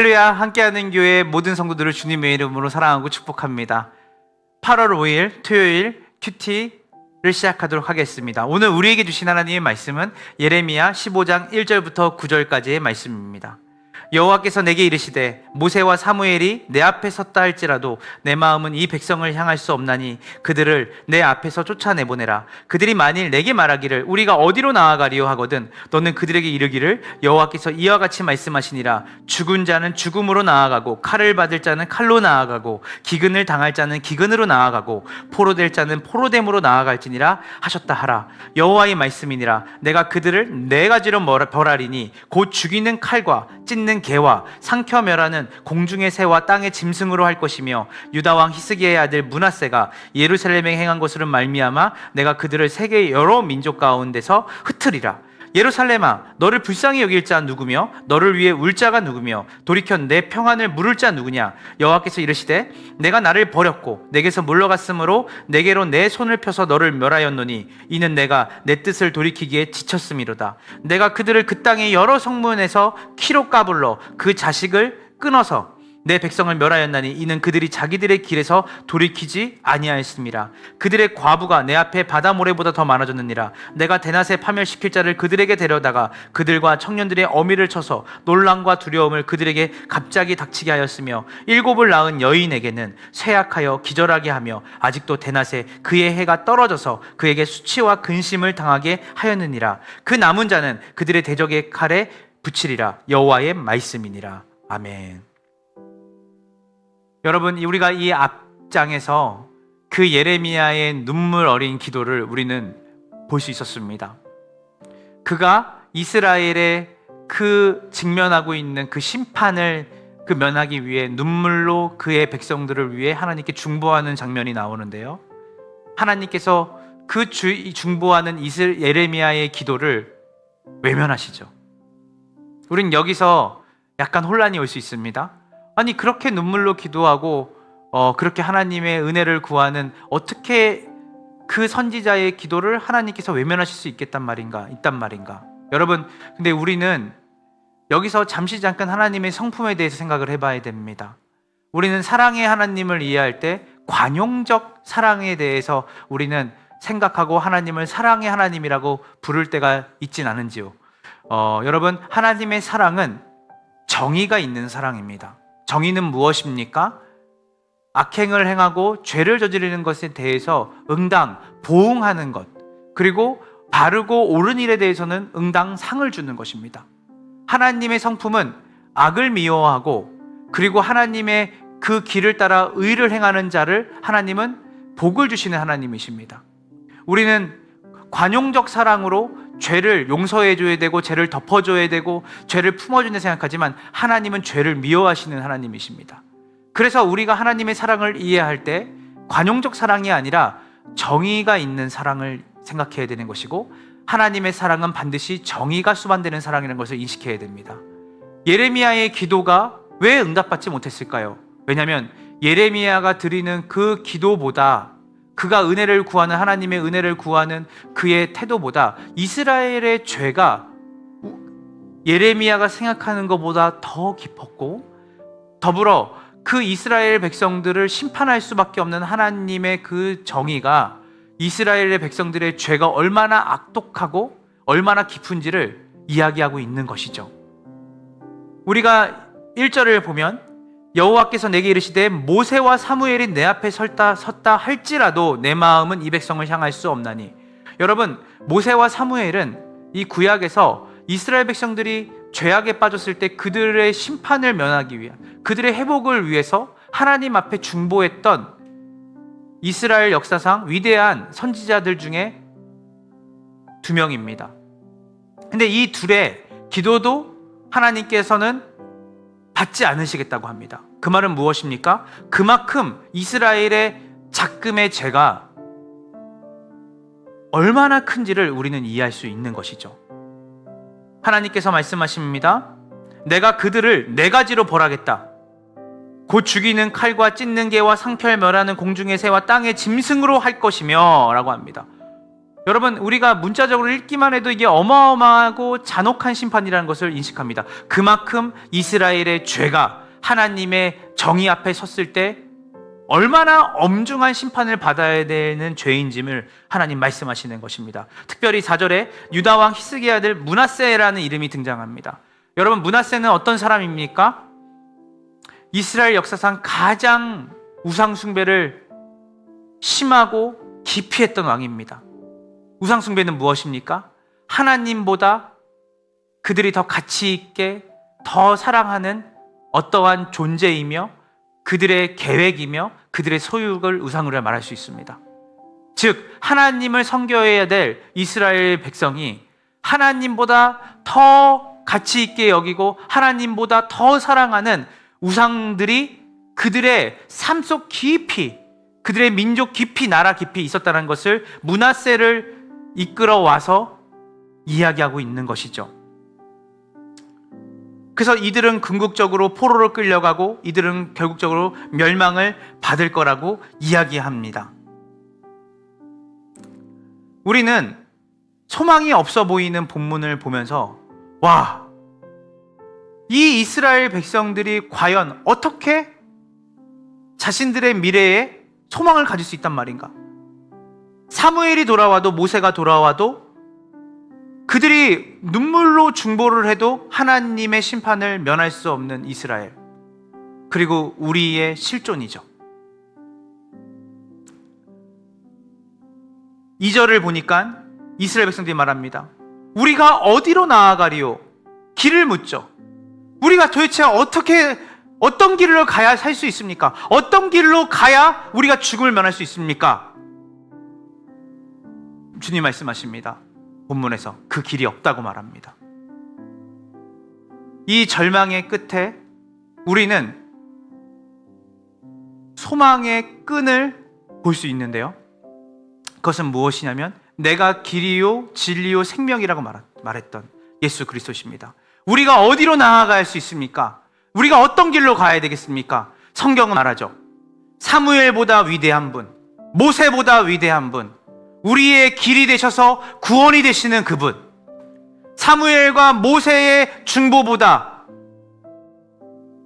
할렐루야, 함께하는 교회 모든 성도들을 주님의 이름으로 사랑하고 축복합니다. 8월 5일 토요일 큐티를 시작하도록 하겠습니다. 오늘 우리에게 주신 하나님의 말씀은 예레미야 15장 1절부터 9절까지의 말씀입니다. 여호와께서 내게 이르시되 모세와 사무엘이 내 앞에 섰다 할지라도 내 마음은 이 백성을 향할 수 없나니 그들을 내 앞에서 쫓아내보내라. 그들이 만일 내게 말하기를 우리가 어디로 나아가리요 하거든 너는 그들에게 이르기를 여호와께서 이와 같이 말씀하시니라. 죽은 자는 죽음으로 나아가고 칼을 받을 자는 칼로 나아가고 기근을 당할 자는 기근으로 나아가고 포로될 자는 포로됨으로 나아갈지니라 하셨다 하라. 여호와의 말씀이니라. 내가 그들을 네 가지로 벌하리니 곧 죽이는 칼과 찢는 개와 상켜 멸하는 공중의 새와 땅의 짐승으로 할 것이며 유다 왕 히스기야의 아들 므낫세가 예루살렘에 행한 것으로 말미암아 내가 그들을 세계의 여러 민족 가운데서 흩으리라. 예루살렘아, 너를 불쌍히 여길 자 누구며 너를 위해 울 자가 누구며 돌이켜 내 평안을 물을 자 누구냐. 여호와께서 이르시되 내가 나를 버렸고 내게서 물러갔으므로 내게로 내 손을 펴서 너를 멸하였노니 이는 내가 내 뜻을 돌이키기에 지쳤음이로다. 내가 그들을 그 땅의 여러 성문에서 키로 까불러 그 자식을 끊어서 내 백성을 멸하였나니 이는 그들이 자기들의 길에서 돌이키지 아니하였음이라. 그들의 과부가 내 앞에 바다 모래보다 더 많아졌느니라. 내가 대낮에 파멸시킬 자를 그들에게 데려다가 그들과 청년들의 어미를 쳐서 놀람과 두려움을 그들에게 갑자기 닥치게 하였으며 일곱을 낳은 여인에게는 쇠약하여 기절하게 하며 아직도 대낮에 그의 해가 떨어져서 그에게 수치와 근심을 당하게 하였느니라. 그 남은 자는 그들의 대적의 칼에 붙이리라. 여호와의 말씀이니라. 아멘. 여러분, 우리가 이 앞장에서 그 예레미야의 눈물 어린 기도를 우리는 볼 수 있었습니다. 그가 이스라엘의 그 직면하고 있는 그 심판을 그 면하기 위해 눈물로 그의 백성들을 위해 하나님께 중보하는 장면이 나오는데요. 하나님께서 그 중보하는 예레미야의 기도를 외면하시죠. 우린 여기서 약간 혼란이 올 수 있습니다. 아니, 그렇게 눈물로 기도하고 그렇게 하나님의 은혜를 구하는 어떻게 그 선지자의 기도를 하나님께서 외면하실 수 있단 말인가? 여러분, 근데 우리는 여기서 잠깐 하나님의 성품에 대해서 생각을 해봐야 됩니다. 우리는 사랑의 하나님을 이해할 때 관용적 사랑에 대해서 우리는 생각하고 하나님을 사랑의 하나님이라고 부를 때가 있진 않은지요. 여러분, 하나님의 사랑은 정의가 있는 사랑입니다. 정의는 무엇입니까? 악행을 행하고 죄를 저지르는 것에 대해서 응당, 보응하는 것, 그리고 바르고 옳은 일에 대해서는 응당 상을 주는 것입니다. 하나님의 성품은 악을 미워하고 그리고 하나님의 그 길을 따라 의를 행하는 자를 하나님은 복을 주시는 하나님이십니다. 우리는 관용적 사랑으로 죄를 용서해줘야 되고 죄를 덮어줘야 되고 죄를 품어준다 생각하지만 하나님은 죄를 미워하시는 하나님이십니다. 그래서 우리가 하나님의 사랑을 이해할 때 관용적 사랑이 아니라 정의가 있는 사랑을 생각해야 되는 것이고 하나님의 사랑은 반드시 정의가 수반되는 사랑이라는 것을 인식해야 됩니다. 예레미야의 기도가 왜 응답받지 못했을까요? 왜냐하면 예레미야가 드리는 그 기도보다 그가 은혜를 구하는 하나님의 은혜를 구하는 그의 태도보다 이스라엘의 죄가 예레미야가 생각하는 것보다 더 깊었고 더불어 그 이스라엘 백성들을 심판할 수밖에 없는 하나님의 그 정의가 이스라엘의 백성들의 죄가 얼마나 악독하고 얼마나 깊은지를 이야기하고 있는 것이죠. 우리가 1절을 보면 여호와께서 내게 이르시되 모세와 사무엘이 내 앞에 섰다 할지라도 내 마음은 이 백성을 향할 수 없나니. 여러분, 모세와 사무엘은 이 구약에서 이스라엘 백성들이 죄악에 빠졌을 때 그들의 심판을 면하기 위한, 그들의 회복을 위해서 하나님 앞에 중보했던 이스라엘 역사상 위대한 선지자들 중에 두 명입니다. 근데 이 둘의 기도도 하나님께서는 받지 않으시겠다고 합니다. 그 말은 무엇입니까? 그만큼 이스라엘의 작금의 죄가 얼마나 큰지를 우리는 이해할 수 있는 것이죠. 하나님께서 말씀하십니다. 내가 그들을 네 가지로 벌하겠다. 곧 죽이는 칼과 찢는 개와 상펼 멸하는 공중의 새와 땅의 짐승으로 할 것이며 라고 합니다. 여러분, 우리가 문자적으로 읽기만 해도 이게 어마어마하고 잔혹한 심판이라는 것을 인식합니다. 그만큼 이스라엘의 죄가 하나님의 정의 앞에 섰을 때 얼마나 엄중한 심판을 받아야 되는 죄인임을 하나님 말씀하시는 것입니다. 특별히 4절에 유다 왕 히스기야 아들 므낫세라는 이름이 등장합니다. 여러분, 므낫세는 어떤 사람입니까? 이스라엘 역사상 가장 우상 숭배를 심하고 깊이 했던 왕입니다. 우상 숭배는 무엇입니까? 하나님보다 그들이 더 가치 있게 더 사랑하는 어떠한 존재이며 그들의 계획이며 그들의 소유를 우상으로 말할 수 있습니다. 즉, 하나님을 섬겨야 될 이스라엘 백성이 하나님보다 더 가치 있게 여기고 하나님보다 더 사랑하는 우상들이 그들의 삶 속 깊이, 그들의 민족 깊이, 나라 깊이 있었다는 것을 므낫세를 이끌어 와서 이야기하고 있는 것이죠. 그래서 이들은 궁극적으로 포로로 끌려가고 이들은 결국적으로 멸망을 받을 거라고 이야기합니다. 우리는 소망이 없어 보이는 본문을 보면서 와, 이 이스라엘 백성들이 과연 어떻게 자신들의 미래에 소망을 가질 수 있단 말인가? 사무엘이 돌아와도 모세가 돌아와도 그들이 눈물로 중보를 해도 하나님의 심판을 면할 수 없는 이스라엘, 그리고 우리의 실존이죠. 2절을 보니까 이스라엘 백성들이 말합니다. 우리가 어디로 나아가리요? 길을 묻죠. 우리가 도대체 어떤 길로 가야 살 수 있습니까? 어떤 길로 가야 우리가 죽음을 면할 수 있습니까? 주님 말씀하십니다. 본문에서 그 길이 없다고 말합니다. 이 절망의 끝에 우리는 소망의 끈을 볼 수 있는데요. 그것은 무엇이냐면 내가 길이요 진리요 생명이라고 말했던 예수 그리스도십니다. 우리가 어디로 나아갈 수 있습니까? 우리가 어떤 길로 가야 되겠습니까? 성경은 말하죠. 사무엘보다 위대한 분, 모세보다 위대한 분, 우리의 길이 되셔서 구원이 되시는 그분, 사무엘과 모세의 중보보다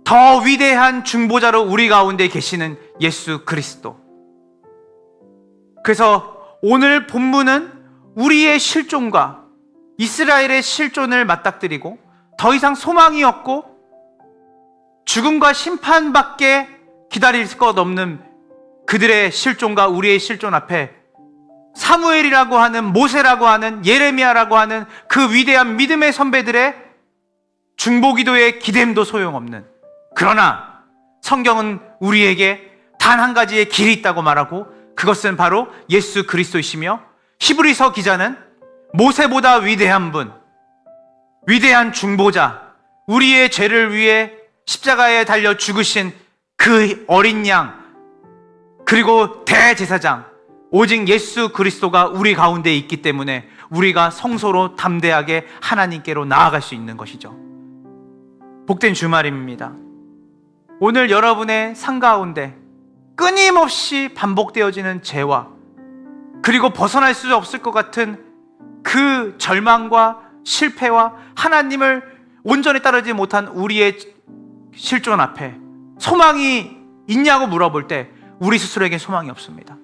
더 위대한 중보자로 우리 가운데 계시는 예수 그리스도. 그래서 오늘 본문은 우리의 실존과 이스라엘의 실존을 맞닥뜨리고 더 이상 소망이 없고 죽음과 심판밖에 기다릴 것 없는 그들의 실존과 우리의 실존 앞에 사무엘이라고 하는, 모세라고 하는, 예레미야라고 하는 그 위대한 믿음의 선배들의 중보기도의 기댐도 소용없는, 그러나 성경은 우리에게 단 한 가지의 길이 있다고 말하고 그것은 바로 예수 그리스도이시며, 히브리서 기자는 모세보다 위대한 분, 위대한 중보자, 우리의 죄를 위해 십자가에 달려 죽으신 그 어린 양, 그리고 대제사장, 오직 예수 그리스도가 우리 가운데 있기 때문에 우리가 성소로 담대하게 하나님께로 나아갈 수 있는 것이죠. 복된 주말입니다. 오늘 여러분의 삶 가운데 끊임없이 반복되어지는 죄와 그리고 벗어날 수 없을 것 같은 그 절망과 실패와 하나님을 온전히 따르지 못한 우리의 실존 앞에 소망이 있냐고 물어볼 때 우리 스스로에게 소망이 없습니다.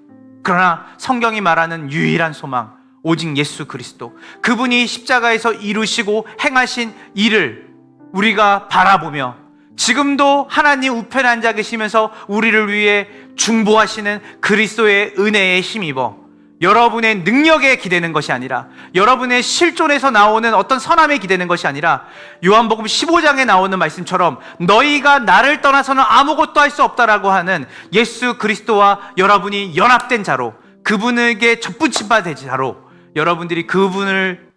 그러나 성경이 말하는 유일한 소망, 오직 예수 그리스도, 그분이 십자가에서 이루시고 행하신 일을 우리가 바라보며 지금도 하나님 우편에 앉아 계시면서 우리를 위해 중보하시는 그리스도의 은혜에 힘입어 여러분의 능력에 기대는 것이 아니라, 여러분의 실존에서 나오는 어떤 선함에 기대는 것이 아니라, 요한복음 15장에 나오는 말씀처럼 너희가 나를 떠나서는 아무것도 할 수 없다라고 하는 예수 그리스도와 여러분이 연합된 자로, 그분에게 접붙임받은 자로 여러분들이 그분을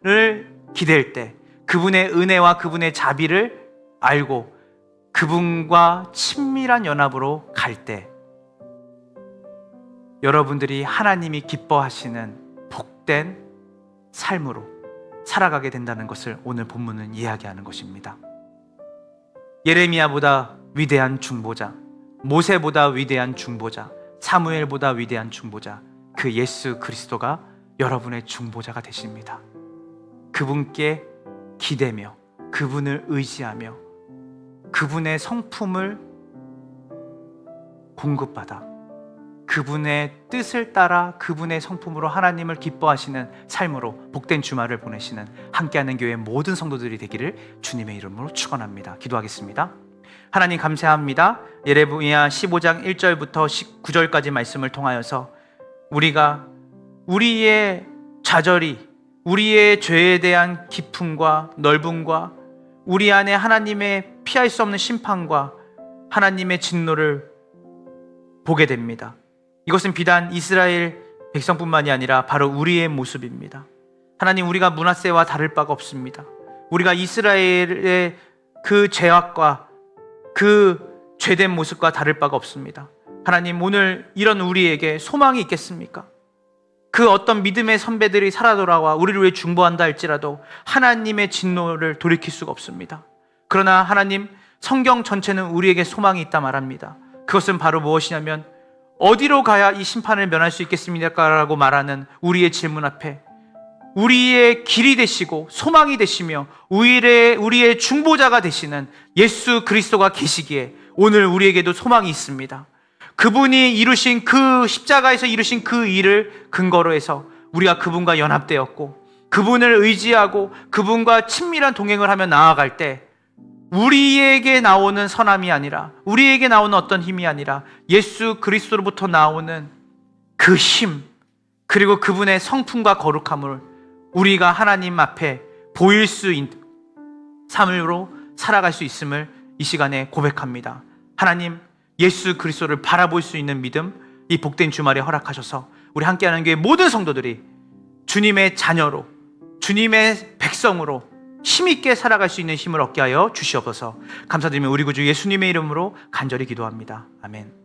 기댈 때, 그분의 은혜와 그분의 자비를 알고 그분과 친밀한 연합으로 갈 때 여러분들이 하나님이 기뻐하시는 복된 삶으로 살아가게 된다는 것을 오늘 본문은 이야기하는 것입니다. 예레미야보다 위대한 중보자, 모세보다 위대한 중보자, 사무엘보다 위대한 중보자, 그 예수 그리스도가 여러분의 중보자가 되십니다. 그분께 기대며 그분을 의지하며 그분의 성품을 공급받아 그분의 뜻을 따라 그분의 성품으로 하나님을 기뻐하시는 삶으로 복된 주말을 보내시는 함께하는 교회 모든 성도들이 되기를 주님의 이름으로 축원합니다. 기도하겠습니다. 하나님 감사합니다. 예레미야 15장 1절부터 19절까지 말씀을 통하여서 우리가 우리의 좌절이, 우리의 죄에 대한 깊음과 넓음과 우리 안에 하나님의 피할 수 없는 심판과 하나님의 진노를 보게 됩니다. 이것은 비단 이스라엘 백성뿐만이 아니라 바로 우리의 모습입니다. 하나님, 우리가 므낫세와 다를 바가 없습니다. 우리가 이스라엘의 그 죄악과 그 죄된 모습과 다를 바가 없습니다. 하나님, 오늘 이런 우리에게 소망이 있겠습니까? 그 어떤 믿음의 선배들이 살아 돌아와 우리를 위해 중보한다 할지라도 하나님의 진노를 돌이킬 수가 없습니다. 그러나 하나님, 성경 전체는 우리에게 소망이 있다 말합니다. 그것은 바로 무엇이냐면 어디로 가야 이 심판을 면할 수 있겠습니까? 라고 말하는 우리의 질문 앞에 우리의 길이 되시고 소망이 되시며 우리의 중보자가 되시는 예수 그리스도가 계시기에 오늘 우리에게도 소망이 있습니다. 그분이 이루신 그 십자가에서 이루신 그 일을 근거로 해서 우리가 그분과 연합되었고 그분을 의지하고 그분과 친밀한 동행을 하며 나아갈 때 우리에게 나오는 선함이 아니라 우리에게 나오는 어떤 힘이 아니라 예수 그리스도로부터 나오는 그 힘 그리고 그분의 성품과 거룩함을 우리가 하나님 앞에 보일 수 있는 삶으로 살아갈 수 있음을 이 시간에 고백합니다. 하나님, 예수 그리스도를 바라볼 수 있는 믿음, 이 복된 주말에 허락하셔서 우리 함께하는 교회 모든 성도들이 주님의 자녀로, 주님의 백성으로 힘있게 살아갈 수 있는 힘을 얻게 하여 주시옵소서. 감사드리며 우리 구주 예수님의 이름으로 간절히 기도합니다. 아멘.